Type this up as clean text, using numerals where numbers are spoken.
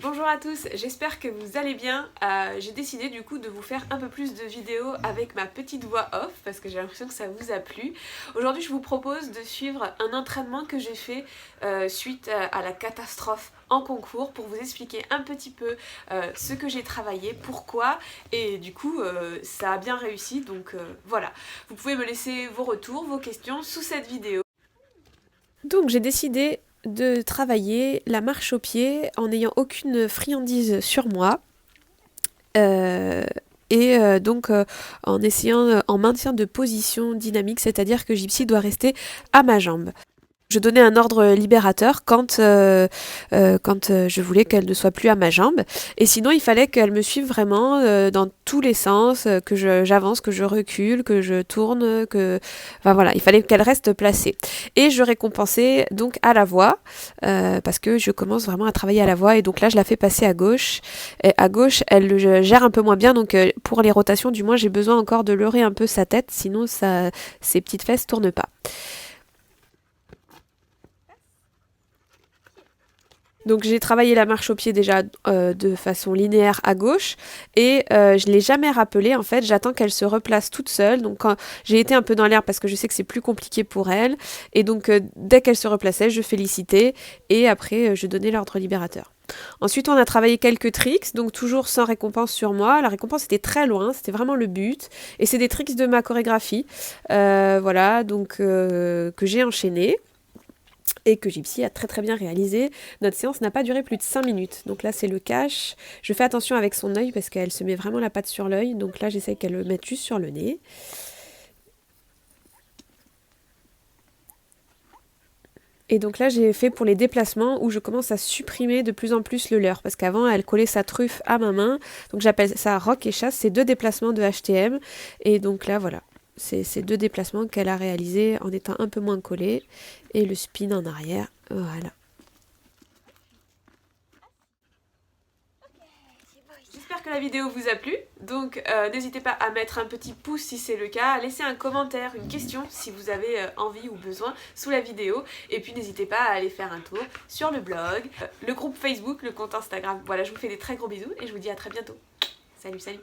Bonjour à tous, j'espère que vous allez bien. J'ai décidé du coup de vous faire un peu plus de vidéos avec ma petite voix off parce que j'ai l'impression que ça vous a plu. Aujourd'hui je vous propose de suivre un entraînement que j'ai fait suite à la catastrophe en concours pour vous expliquer un petit peu ce que j'ai travaillé, pourquoi et du coup ça a bien réussi donc voilà. Vous pouvez me laisser vos retours, vos questions sous cette vidéo. Donc j'ai décidé de travailler la marche au pied en n'ayant aucune friandise sur moi. Euh, et en essayant en maintien de position dynamique, c'est-à-dire que Gypsy doit rester à ma jambe. Je donnais un ordre libérateur quand je voulais qu'elle ne soit plus à ma jambe. Et sinon, il fallait qu'elle me suive vraiment dans tous les sens, j'avance, que je recule, que je tourne, Enfin voilà, il fallait qu'elle reste placée. Et je récompensais donc à la voix, parce que je commence vraiment à travailler à la voix. Et donc là, je la fais passer à gauche. Et à gauche, elle gère un peu moins bien. Donc pour les rotations, du moins, j'ai besoin encore de leurrer un peu sa tête. Sinon, ses petites fesses tournent pas. Donc j'ai travaillé la marche au pied déjà de façon linéaire à gauche et je ne l'ai jamais rappelée en fait, j'attends qu'elle se replace toute seule. Donc quand j'ai été un peu dans l'air parce que je sais que c'est plus compliqué pour elle et donc dès qu'elle se replaçait, je félicitais et après je donnais l'ordre libérateur. Ensuite, on a travaillé quelques tricks, donc toujours sans récompense sur moi. La récompense était très loin, c'était vraiment le but. Et c'est des tricks de ma chorégraphie, voilà, donc que j'ai enchaîné et que Gypsy a très très bien réalisé. Notre séance n'a pas duré plus de 5 minutes. Donc là, c'est le cache. Je fais attention avec son œil parce qu'elle se met vraiment la patte sur l'œil. Donc là, j'essaie qu'elle le mette juste sur le nez. Et donc là, j'ai fait pour les déplacements où je commence à supprimer de plus en plus le leurre. Parce qu'avant, elle collait sa truffe à ma main. Donc j'appelle ça rock et chasse. C'est 2 déplacements de HTM. Et donc là, voilà. C'est ces 2 déplacements qu'elle a réalisés en étant un peu moins collée. Et le spin en arrière. Voilà. J'espère que la vidéo vous a plu, donc n'hésitez pas à mettre un petit pouce si c'est le cas, à laisser un commentaire, une question si vous avez envie ou besoin sous la vidéo, et puis n'hésitez pas à aller faire un tour sur le blog, le groupe Facebook, le compte Instagram. Voilà, je vous fais des très gros bisous et je vous dis à très bientôt. Salut, salut!